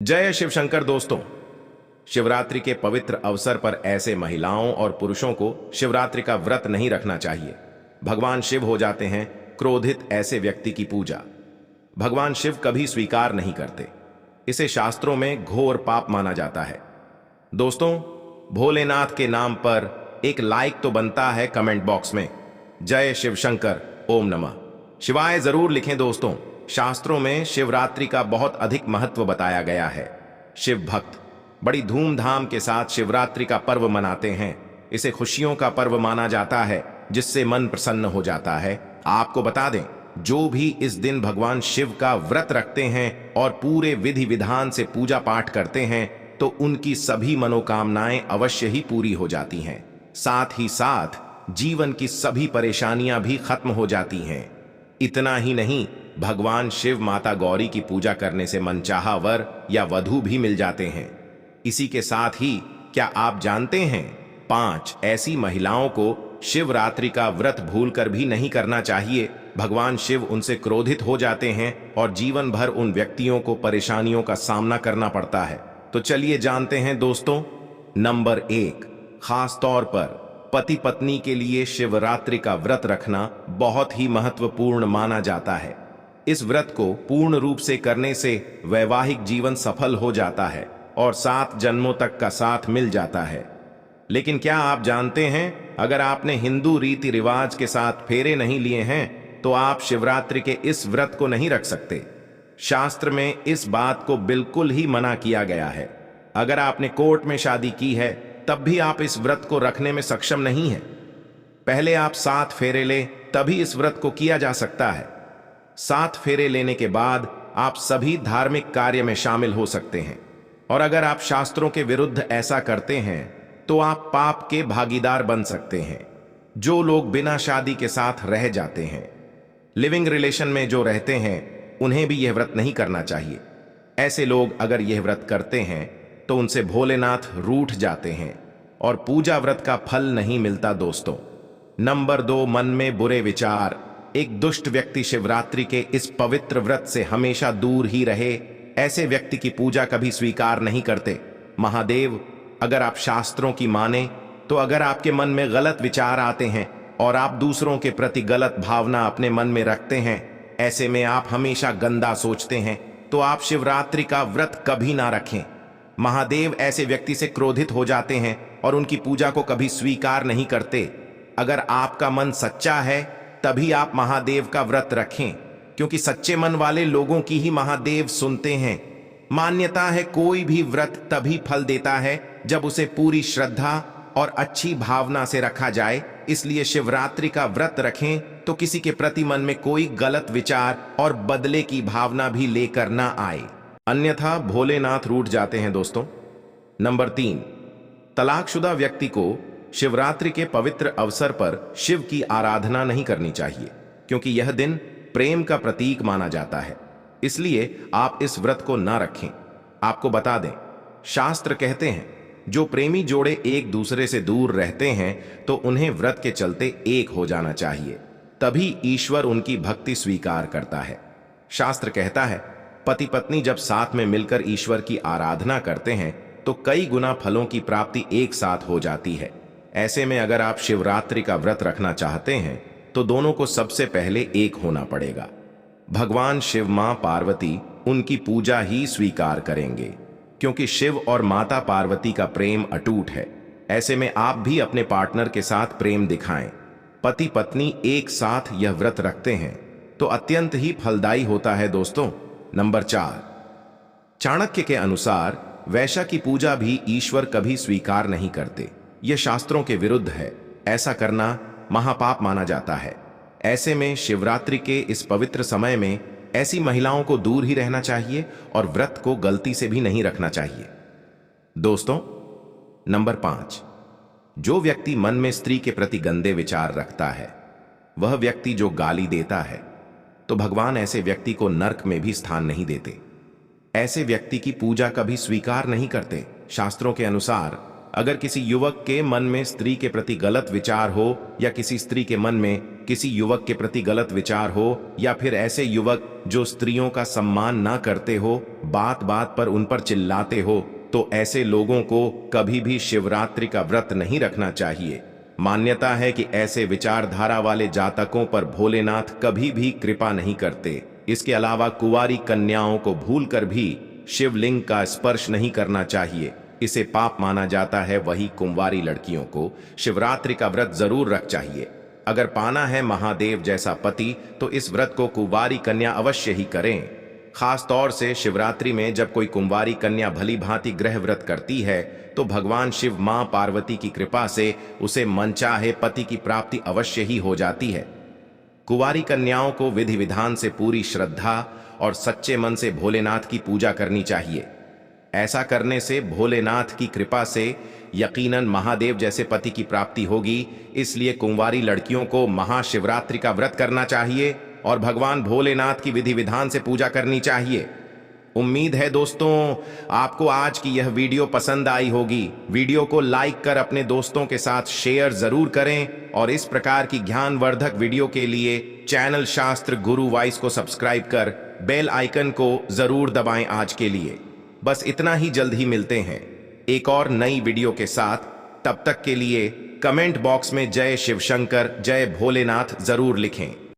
जय शिव शंकर दोस्तों। शिवरात्रि के पवित्र अवसर पर ऐसे महिलाओं और पुरुषों को शिवरात्रि का व्रत नहीं रखना चाहिए। भगवान शिव हो जाते हैं क्रोधित ऐसे व्यक्ति की पूजा भगवान शिव कभी स्वीकार नहीं करते। इसे शास्त्रों में घोर पाप माना जाता है। दोस्तों, भोलेनाथ के नाम पर एक लाइक तो बनता है कमेंट बॉक्स में जय शिव शंकर ओम नमः शिवाय जरूर लिखें। दोस्तों, शास्त्रों में शिवरात्रि का बहुत अधिक महत्व बताया गया है। शिव भक्त बड़ी धूमधाम के साथ शिवरात्रि का पर्व मनाते हैं। इसे खुशियों का पर्व माना जाता है जिससे मन प्रसन्न हो जाता है। आपको बता दें, जो भी इस दिन भगवान शिव का व्रत रखते हैं और पूरे विधि विधान से पूजा पाठ करते हैं तो उनकी सभी मनोकामनाएं अवश्य ही पूरी हो जाती हैं। साथ ही साथ जीवन की सभी परेशानियां भी खत्म हो जाती हैं। इतना ही नहीं, भगवान शिव माता गौरी की पूजा करने से मनचाहा वर या वधू भी मिल जाते हैं। इसी के साथ ही क्या आप जानते हैं 5 ऐसी महिलाओं को शिवरात्रि का व्रत भूलकर भी नहीं करना चाहिए। भगवान शिव उनसे क्रोधित हो जाते हैं और जीवन भर उन व्यक्तियों को परेशानियों का सामना करना पड़ता है। तो चलिए जानते हैं दोस्तों। नंबर 1, खास तौर पर पति पत्नी के लिए शिवरात्रि का व्रत रखना बहुत ही महत्वपूर्ण माना जाता है। इस व्रत को पूर्ण रूप से करने से वैवाहिक जीवन सफल हो जाता है और 7 जन्मों तक का साथ मिल जाता है। लेकिन क्या आप जानते हैं, अगर आपने हिंदू रीति रिवाज के साथ फेरे नहीं लिए हैं तो आप शिवरात्रि के इस व्रत को नहीं रख सकते। शास्त्र में इस बात को बिल्कुल ही मना किया गया है। अगर आपने कोर्ट में शादी की है तब भी आप इस व्रत को रखने में सक्षम नहीं हैं। पहले आप 7 फेरे लें, तभी इस व्रत को किया जा सकता है। 7 फेरे लेने के बाद आप सभी धार्मिक कार्य में शामिल हो सकते हैं। और अगर आप शास्त्रों के विरुद्ध ऐसा करते हैं तो आप पाप के भागीदार बन सकते हैं। जो लोग बिना शादी के साथ रह जाते हैं, लिविंग रिलेशन में जो रहते हैं, उन्हें भी यह व्रत नहीं करना चाहिए। ऐसे लोग अगर यह व्रत करते हैं तो उनसे भोलेनाथ रूठ जाते हैं और पूजा व्रत का फल नहीं मिलता। दोस्तों, नंबर 2, मन में बुरे विचार। एक दुष्ट व्यक्ति शिवरात्रि के इस पवित्र व्रत से हमेशा दूर ही रहे। ऐसे व्यक्ति की पूजा कभी स्वीकार नहीं करते। महादेव, अगर आप शास्त्रों की माने तो अगर आपके मन में गलत विचार आते हैं और आप दूसरों के प्रति गलत भावना अपने मन में रखते हैं, ऐसे में आप हमेशा गंदा सोचते हैं, तो आप शिवरात्रि का व्रत कभी ना रखें। महादेव ऐसे व्यक्ति से क्रोधित हो जाते हैं और उनकी पूजा को कभी स्वीकार नहीं करते। अगर आपका मन सच्चा है तभी आप महादेव का व्रत रखें, क्योंकि सच्चे मन वाले लोगों की ही महादेव सुनते हैं। मान्यता है कोई भी व्रत तभी फल देता है जब उसे पूरी श्रद्धा और अच्छी भावना से रखा जाए। इसलिए शिवरात्रि का व्रत रखें तो किसी के प्रति मन में कोई गलत विचार और बदले की भावना भी लेकर ना आए, अन्यथा भोलेनाथ रूठ जाते हैं। दोस्तों, नंबर 3, तलाकशुदा व्यक्ति को शिवरात्रि के पवित्र अवसर पर शिव की आराधना नहीं करनी चाहिए, क्योंकि यह दिन प्रेम का प्रतीक माना जाता है। इसलिए आप इस व्रत को ना रखें। आपको बता दें, शास्त्र कहते हैं जो प्रेमी जोड़े एक दूसरे से दूर रहते हैं तो उन्हें व्रत के चलते एक हो जाना चाहिए, तभी ईश्वर उनकी भक्ति स्वीकार करता है। शास्त्र कहता है पति पत्नी जब साथ में मिलकर ईश्वर की आराधना करते हैं तो कई गुना फलों की प्राप्ति एक साथ हो जाती है। ऐसे में अगर आप शिवरात्रि का व्रत रखना चाहते हैं तो दोनों को सबसे पहले एक होना पड़ेगा। भगवान शिव मां पार्वती उनकी पूजा ही स्वीकार करेंगे, क्योंकि शिव और माता पार्वती का प्रेम अटूट है। ऐसे में आप भी अपने पार्टनर के साथ प्रेम दिखाएं। पति पत्नी एक साथ यह व्रत रखते हैं तो अत्यंत ही फलदायी होता है। दोस्तों, नंबर 4, चाणक्य के अनुसार वैश्या की पूजा भी ईश्वर कभी स्वीकार नहीं करते। यह शास्त्रों के विरुद्ध है। ऐसा करना महापाप माना जाता है। ऐसे में शिवरात्रि के इस पवित्र समय में ऐसी महिलाओं को दूर ही रहना चाहिए और व्रत को गलती से भी नहीं रखना चाहिए। दोस्तों, नंबर 5, जो व्यक्ति मन में स्त्री के प्रति गंदे विचार रखता है, वह व्यक्ति जो गाली देता है, तो भगवान ऐसे व्यक्ति को नरक में भी स्थान नहीं देते। ऐसे व्यक्ति की पूजा कभी स्वीकार नहीं करते। शास्त्रों के अनुसार अगर किसी युवक के मन में स्त्री के प्रति गलत विचार हो या किसी स्त्री के मन में किसी युवक के प्रति गलत विचार हो या फिर ऐसे युवक जो स्त्रियों का सम्मान ना करते हो, बात बात पर उन पर चिल्लाते हो, तो ऐसे लोगों को कभी भी शिवरात्रि का व्रत नहीं रखना चाहिए। मान्यता है कि ऐसे विचारधारा वाले जातकों पर भोलेनाथ कभी भी कृपा नहीं करते। इसके अलावा कुंवारी कन्याओं को भूलकर भी शिवलिंग का स्पर्श नहीं करना चाहिए, इसे पाप माना जाता है। वही कुंवारी लड़कियों को शिवरात्रि का व्रत जरूर रख चाहिए। अगर पाना है महादेव जैसा पति तो इस व्रत को कुंवारी कन्या अवश्य ही करें। खास तौर से शिवरात्रि में जब कोई कुंवारी कन्या भली भांति गृह व्रत करती है तो भगवान शिव मां पार्वती की कृपा से उसे मनचाहे पति की प्राप्ति अवश्य ही हो जाती है। कुंवारी कन्याओं को विधि विधान से पूरी श्रद्धा और सच्चे मन से भोलेनाथ की पूजा करनी चाहिए। ऐसा करने से भोलेनाथ की कृपा से यकीनन महादेव जैसे पति की प्राप्ति होगी। इसलिए कुंवारी लड़कियों को महाशिवरात्रि का व्रत करना चाहिए और भगवान भोलेनाथ की विधि विधान से पूजा करनी चाहिए। उम्मीद है दोस्तों आपको आज की यह वीडियो पसंद आई होगी। वीडियो को लाइक कर अपने दोस्तों के साथ शेयर जरूर करें और इस प्रकार की ज्ञानवर्धक वीडियो के लिए चैनल शास्त्र गुरु वॉइस को सब्सक्राइब कर बेल आइकन को जरूर दबाएं। आज के लिए बस इतना ही, जल्द ही मिलते हैं एक और नई वीडियो के साथ। तब तक के लिए कमेंट बॉक्स में जय शिव शंकर, जय भोलेनाथ जरूर लिखें।